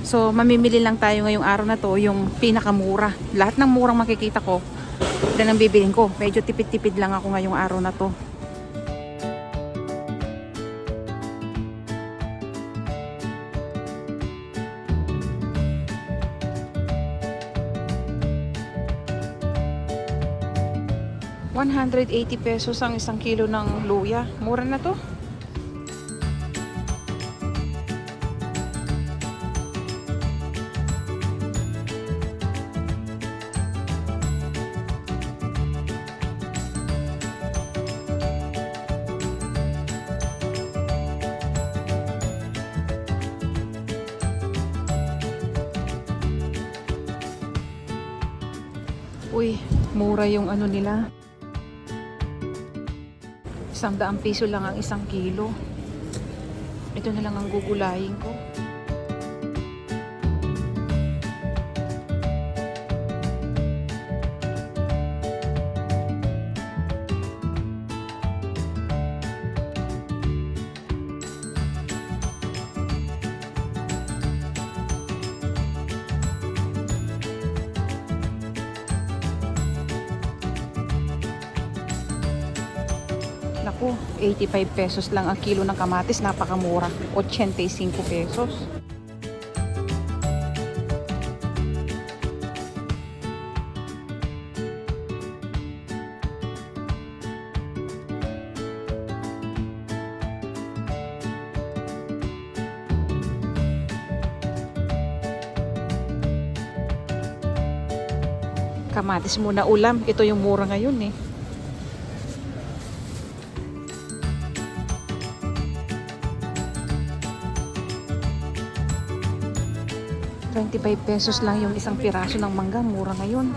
So, mamimili lang tayo ngayong araw na to, yung pinakamura. Lahat ng murang makikita ko, yan ang bibilin ko. Medyo tipid-tipid lang ako ngayong araw na to. ₱180 ang isang kilo ng luya. Mura na to. Uy, mura yung ano nila. ₱100 lang ang isang kilo. Ito na lang ang gugulayin ko. Naku, ₱85 lang ang kilo ng kamatis. Napakamura. ₱85. Kamatis muna ulam. Ito yung mura ngayon eh. ₱25 lang yung isang piraso ng mangga. Mura ngayon.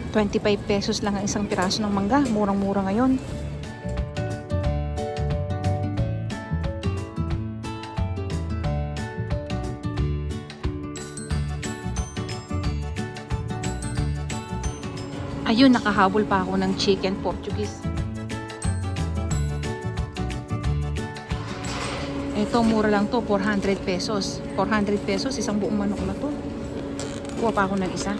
₱25 lang ang isang piraso ng mangga. Murang-mura ngayon. Ayun, nakahabol pa ako ng chicken Portuguese. Ito, mura lang to, ₱400. ₱400, isang buong manok na to. Kuha pa ako ng isa.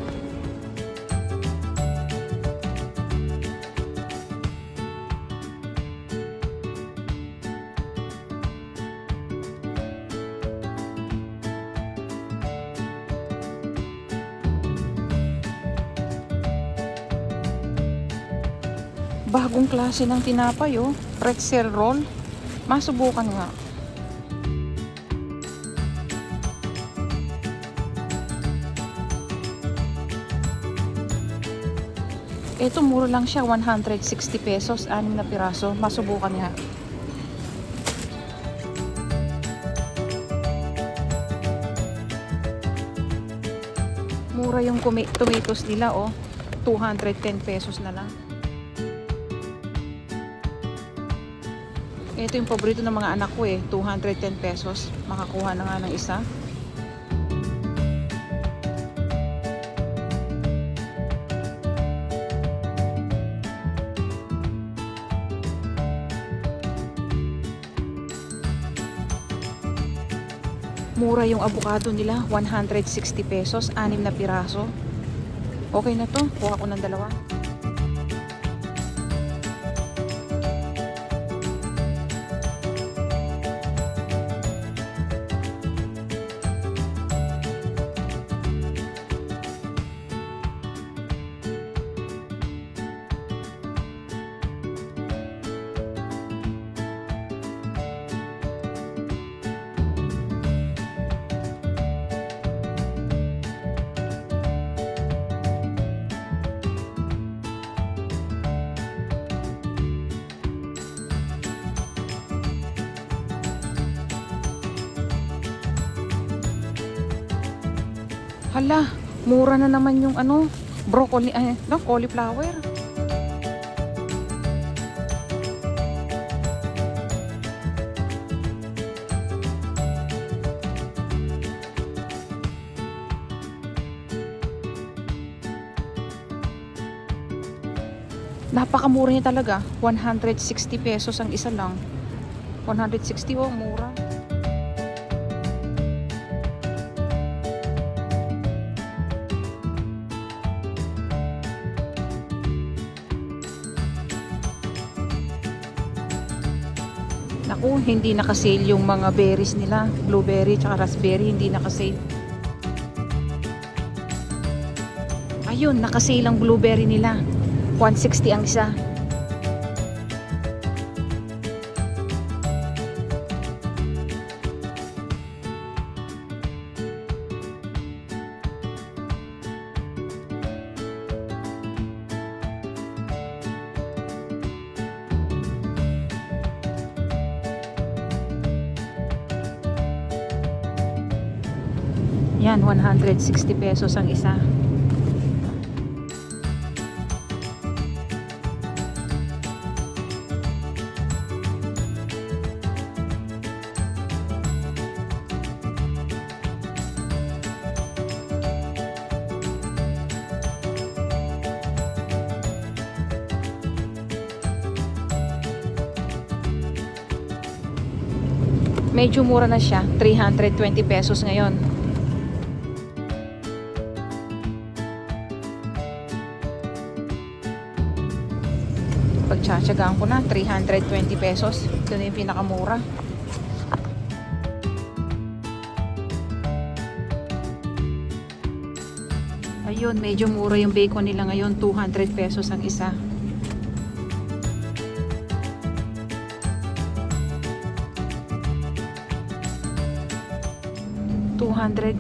Bagong klase ng tinapay oh. Pretzel roll. Masubukan nga. Ito mura lang siya, ₱160. 6 na piraso. Masubukan nga. Mura yung tomatoes nila oh. ₱210 na lang. Ito yung paborito ng mga anak ko eh, ₱210. Makakuha na nga ng isa. Mura yung avocado nila, ₱160, 6 na piraso. Okay na to, kuha ko ng dalawa. Hala, mura na naman yung ano, broccoli, no, cauliflower. Napakamura niya talaga. 160 pesos ang isa lang. 160, oh, mura. Naku, hindi naka-sale yung mga berries nila. Blueberry tsaka raspberry, hindi naka-sale. Ayun, naka-sale ang blueberry nila. 160 ang isa. Yan, 160 pesos ang isa. Medyo mura na siya, 320 pesos ngayon. Pagtsatsagaan ko na, 320 pesos. Ito na yung pinakamura. Ayun, medyo mura yung bacon nila ngayon, 200 pesos ang isa. $200.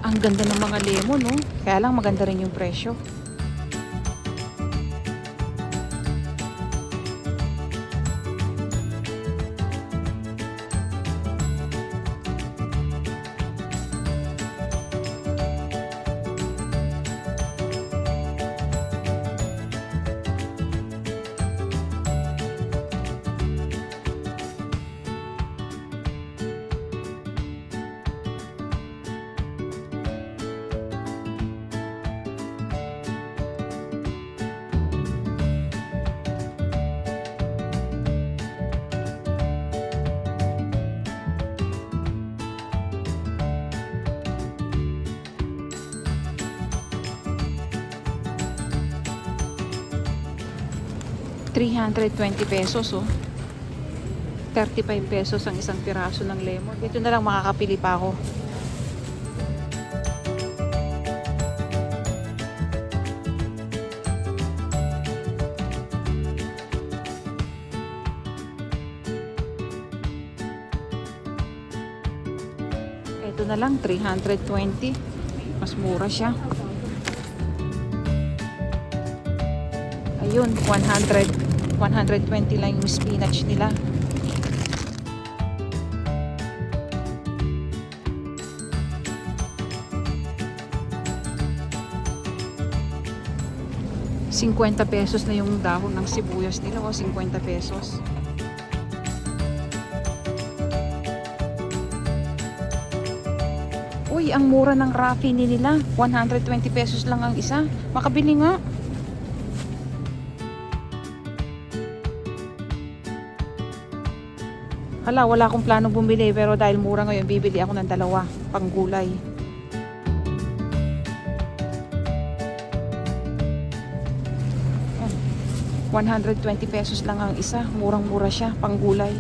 Ang ganda ng mga lemon, no? Kaya lang maganda rin yung presyo. $320 pesos, oh. 35 pesos ang isang piraso ng lemon. Ito na lang, makakapili pa ako. Ito na lang, 320. Mas mura siya. Ayun, 120 lang yung spinach nila. ₱50 na yung dahon ng sibuyas nila, o 50 pesos. Uy, ang mura ng raffini nila. 120 pesos lang ang isa. Makabili nga. Hala, wala akong planong bumili, pero dahil mura ngayon, bibili ako ng dalawa, pang gulay. Yan. 120 pesos lang ang isa. Murang-mura siya, pang gulay.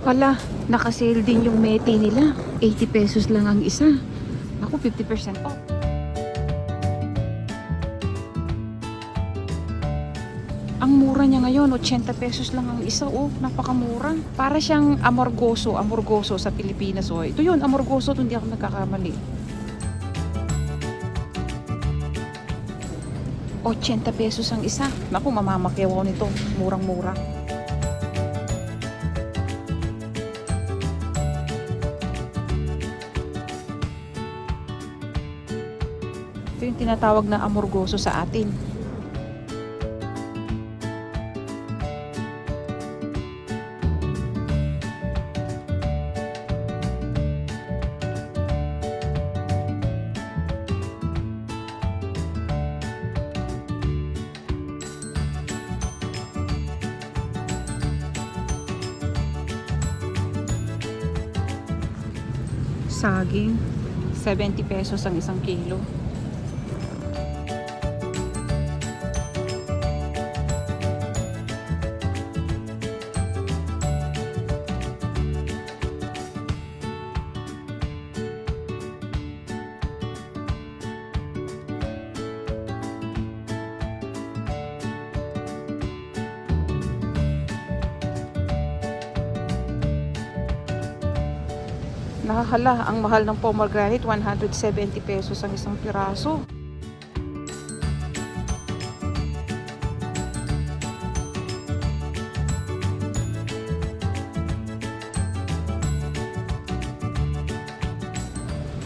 Hala, nakasale din yung meti nila. 80 pesos lang ang isa. Ako, 50% off. Ang mura niya ngayon, 80 pesos lang ang isa. Oh, napakamura. Para siyang amorgoso, amorgoso sa Pilipinas. Oh. Ito yun, amorgoso, hindi ako nagkakamali. 80 pesos ang isa. Naku, mamamakyaw ako nito. Murang-mura. Ito yung tinatawag na amorgoso sa atin. Saging, 70 pesos ang isang kilo. Nakahala, ang mahal ng pomegranate, 170 pesos ang isang piraso.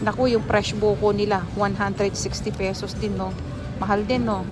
Naku, yung fresh buko nila, 160 pesos din, no? Mahal din, no?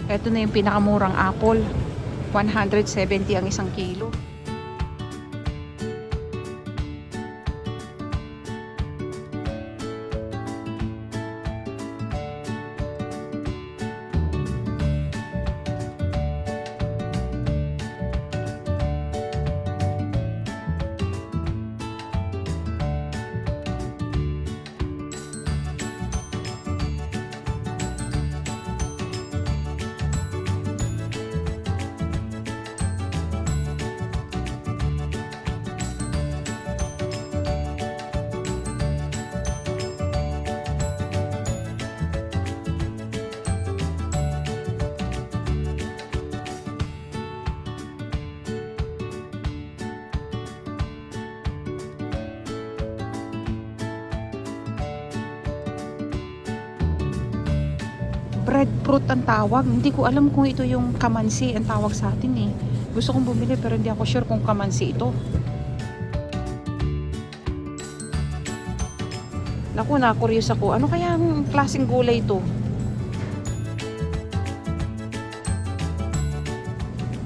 Ito na yung pinakamurang apple. 170 ang isang kilo. Breadfruit ang tawag. Hindi ko alam kung ito yung kamansi ang tawag sa atin eh. Gusto kong bumili pero hindi ako sure kung kamansi ito. Naku, na-curious ako. Ano kaya ang klaseng gulay ito?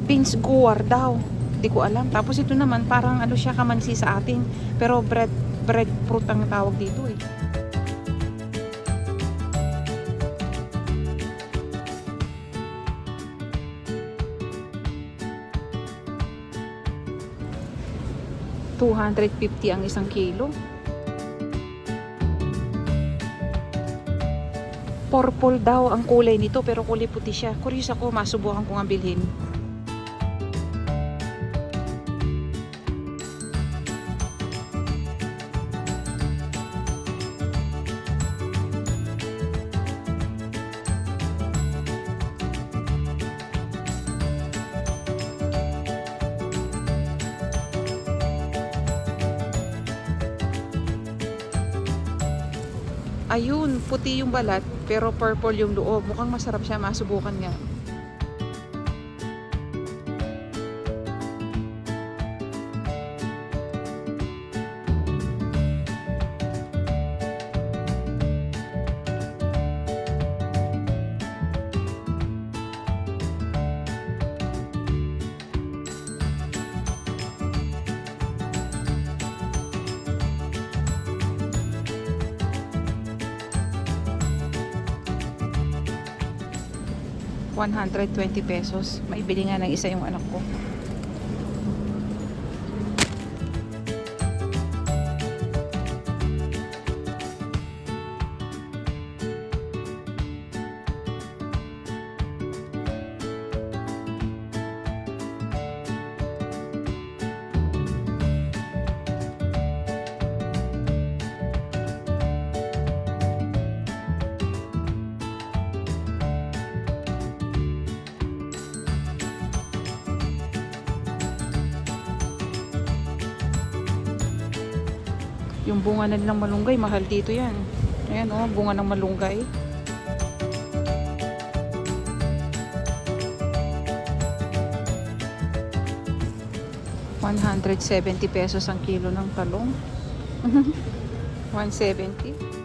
Beans guar daw. Hindi ko alam. Tapos ito naman parang ano siya, kamansi sa atin. Pero breadfruit ang tawag dito eh. $250 ang isang kilo. Purple daw ang kulay nito pero kulay puti siya. Curious ako, masubukan ko nga bilhin. Ayun, puti yung balat, pero purple yung loob. Mukhang masarap siya, masubukan nga. 120 pesos. Maibili nga ng isa yung anak ko. Yung bunga na nilang malunggay, mahal dito yan. Ayan oh, bunga ng malunggay. ₱170 ang kilo ng talong. 170.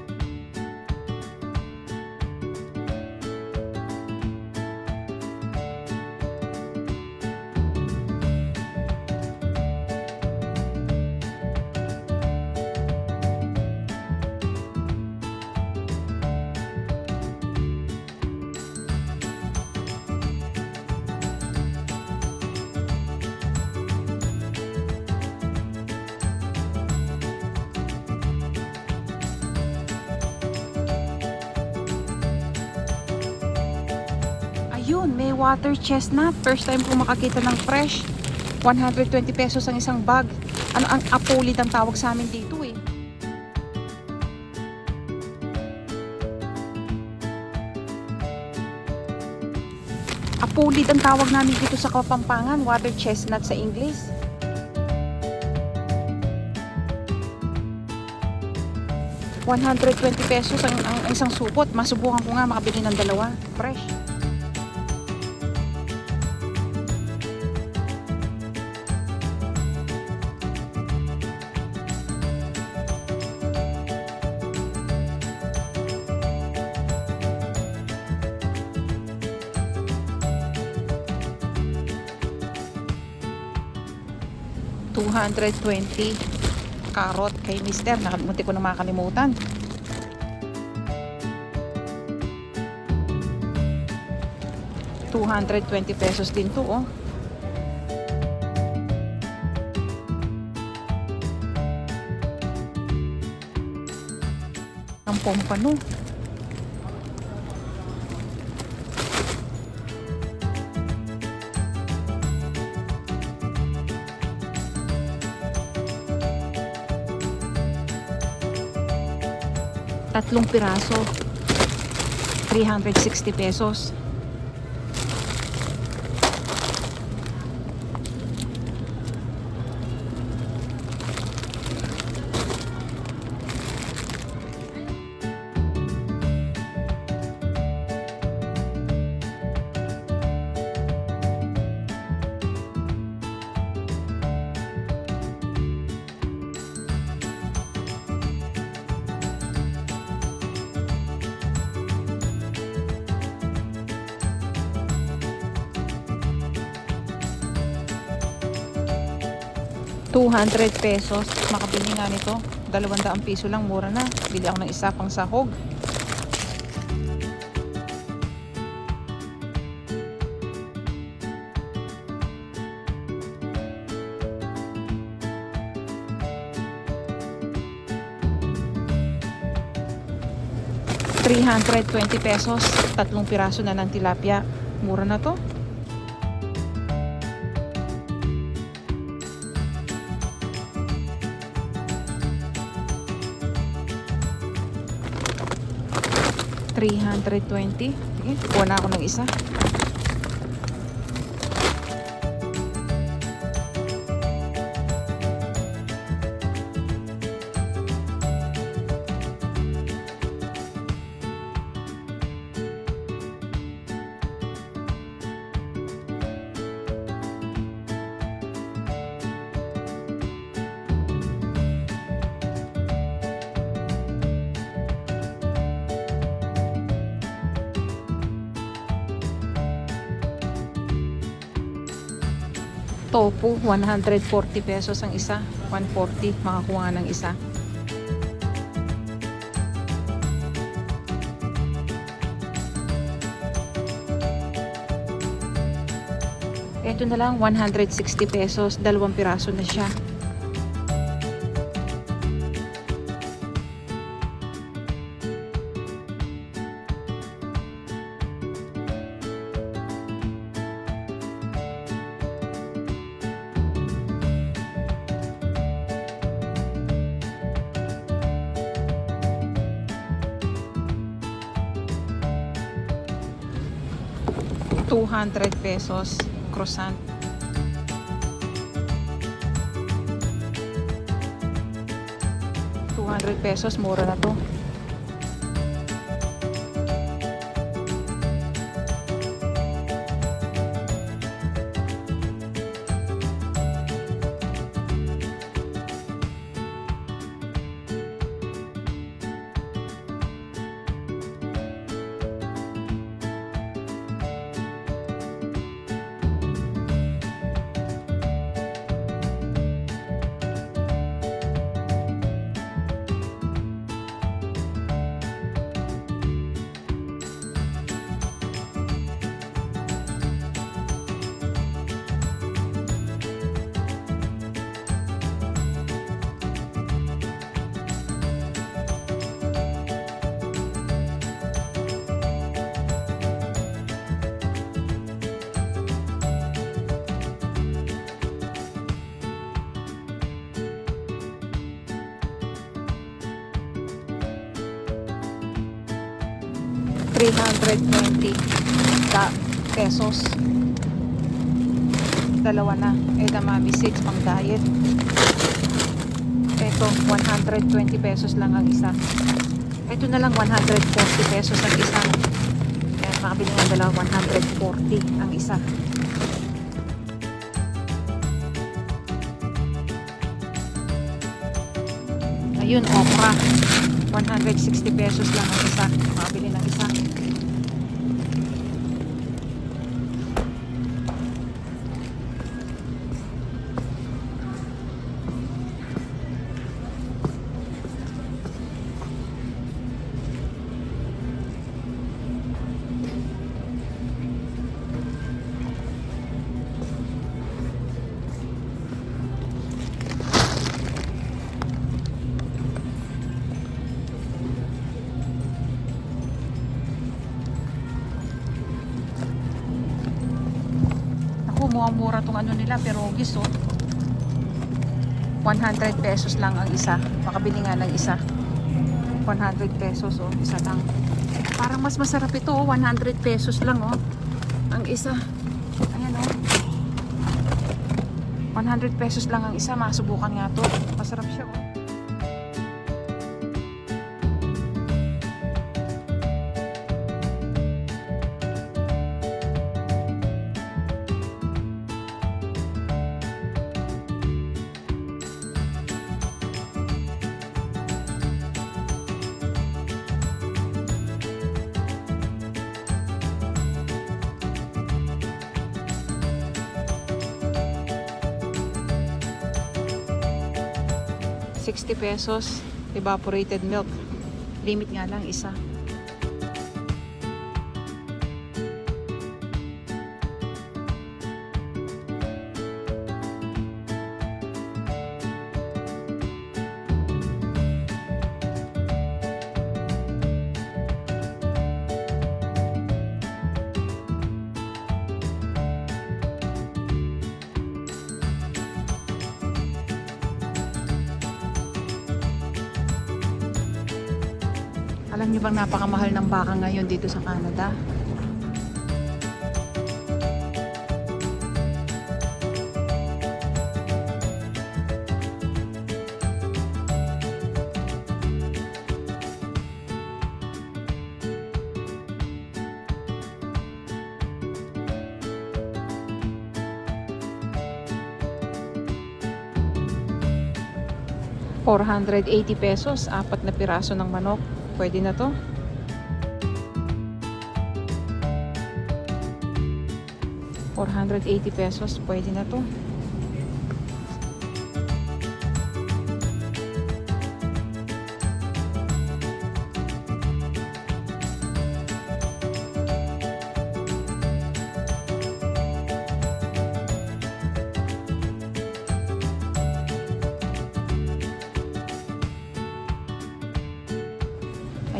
Ayun, may water chestnut. First time ko makakita ng fresh. 120 pesos ang isang bag. Ano ang apulid ang tawag sa amin dito eh. Apulid ang tawag namin dito sa Kapampangan. Water chestnut sa English. ₱120 ang isang supot. Masubukan ko nga makabili ng dalawa. Fresh. $220 carrot kay mister. Munti ko na makalimutan. ₱220 din to oh. Ang pompano. Tatlong piraso, ₱360. ₱200. Makabili nga nito. ₱200 lang, mura na. Bili ako ng isa pang sahog. ₱320. Tatlong piraso na ng tilapia. Mura na to. $320. Sige, kuha na ako ng isa. Tofu, ₱140 ang isa. 140, makakuha ng isa. Ito na lang, 160 pesos. 2 piraso na siya. ₱200 croissant. ₱200, mura na to. ₱320 dalawa na. Edamame seeds pang diet. Ito, ₱120 lang ang isa. Ito na lang, ₱140 ang isa. Kaya makabili ng dalawa, 140 ang isa. Ayun, okra. ₱160 lang ang isa. Makabili ng isa. Mura tong ano nila, pierogies oh. ₱100 lang ang isa. Makabili nga ng isa. ₱100 oh, isa lang. Parang mas masarap ito oh, ₱100 lang oh. Ang isa. Ayan oh. ₱100 lang ang isa. Masubukan nga to. Masarap siya oh. ₱60 evaporated milk. Limit nga lang isa. Alam niyo bang napakamahal ng baka ngayon dito sa Canada? ₱480, 4 na piraso ng manok. Pwede na to. ₱480, pwede na to.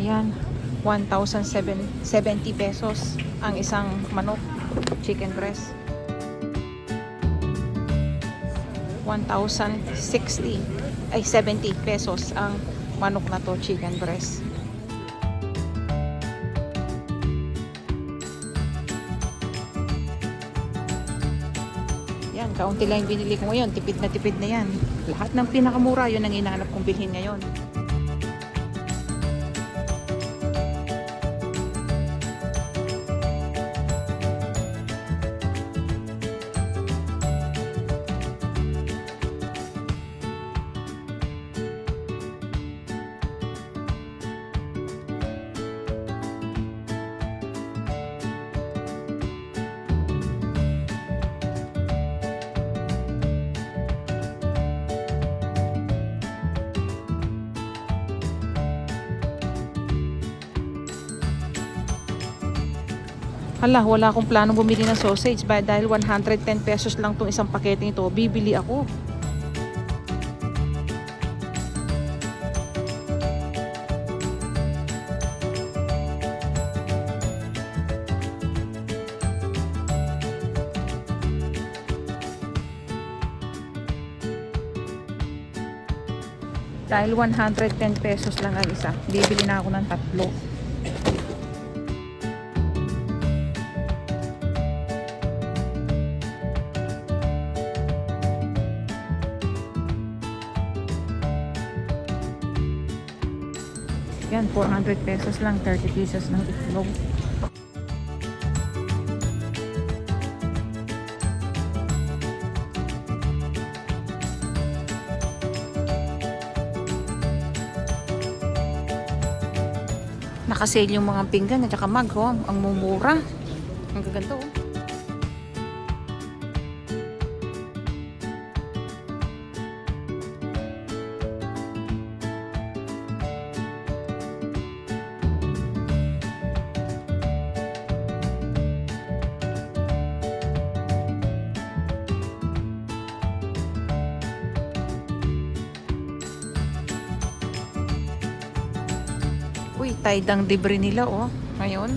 Ayan, 1,070 pesos ang isang manok, chicken breast. 1,060 ay 70 pesos ang manok na to, chicken breast. Yan, kaunti lang yung binili ko ngayon, tipid na yan. Lahat ng pinakamura, yun ang hinahanap kong bilhin ngayon. Hala, wala akong plano bumili ng sausage dahil 110 pesos lang tong isang pakete nito. Bibili ako. Dahil 110 pesos lang ang isa, bibili na ako ng tatlo. Yan, 400 pesos lang, 30 pieces ng itlog. Nakasale yung mga pinggan at saka mug, oh. Ang mumura. Ang gaganda, oh. Uy, Tide ang libre nila, oh. Ngayon.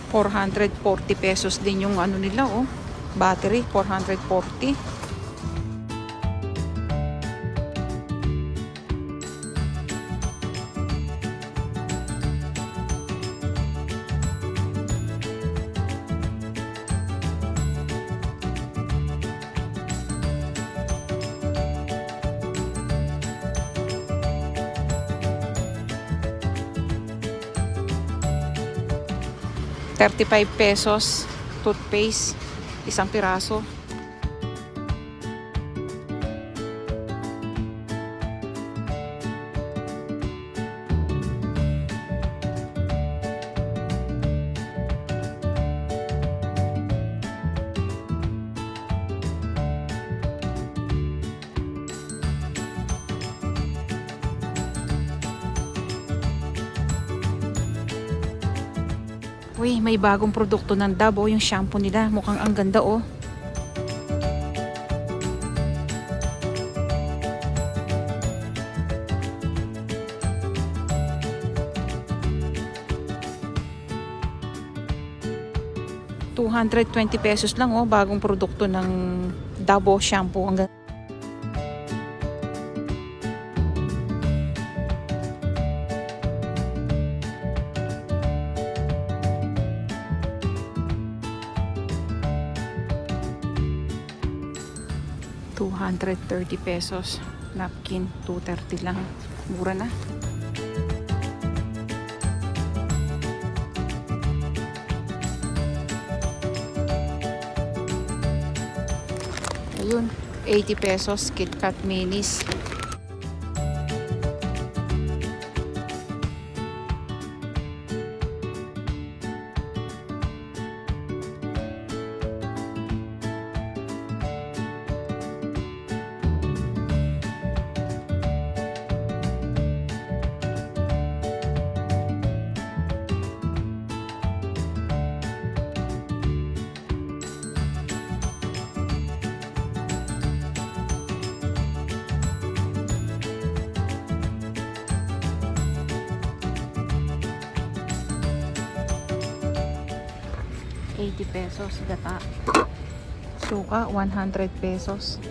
$440 pesos din yung ano nila, oh. Battery, 440. $35 pesos toothpaste, isang piraso. Uy, may bagong produkto ng Dove, oh, yung shampoo nila. Mukhang ang ganda, oh. $220 pesos lang, oh. Bagong produkto ng Dove shampoo. Ang ganda. $230 pesos. Napkin, $230 lang. Mura na. Ayun, 80 pesos. KitKat Minis. 80 pesos gata. Suka 100 pesos.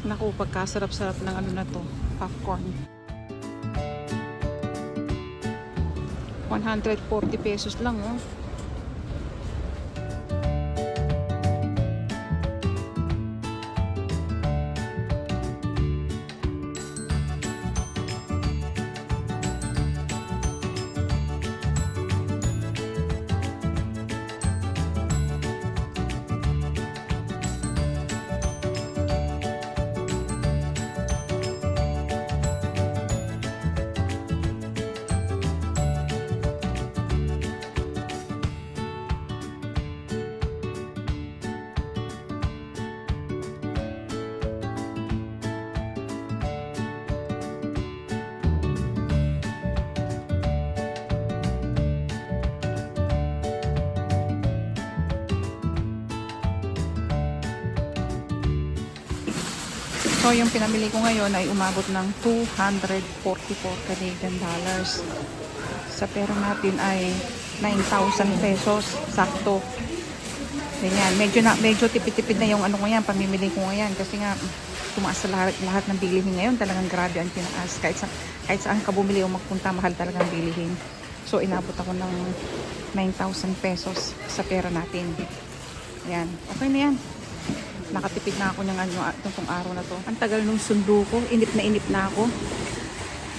Naku, pagkasarap-sarap ng ano na to, popcorn. 140 pesos lang oh. So, yung pinamili ko ngayon ay umabot ng 244 Canadian dollars. Sa pera natin ay 9,000 pesos. Sakto. Ganyan. Medyo tipid-tipid na yung ano ko yan, pamimili ko ngayon. Kasi nga, tumaas sa lahat ng bilihin ngayon. Talagang grabe ang tinaas. Kahit saan ka bumili o magpunta, mahal talagang bilihin. So, inabot ako ng 9,000 pesos sa pera natin. Yan. Okay na yan. Nakatipid na ako ng itong araw na to. Ang tagal nung sundo ko. Inip na ako.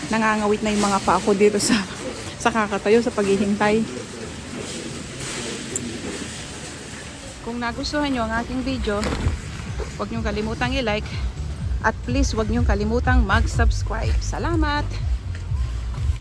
Nangangawit na yung mga paa ko dito sa kakatayo, sa paghihintay. Kung nagustuhan nyo ang aking video, huwag nyo kalimutang i-like at please huwag nyo kalimutang mag-subscribe. Salamat!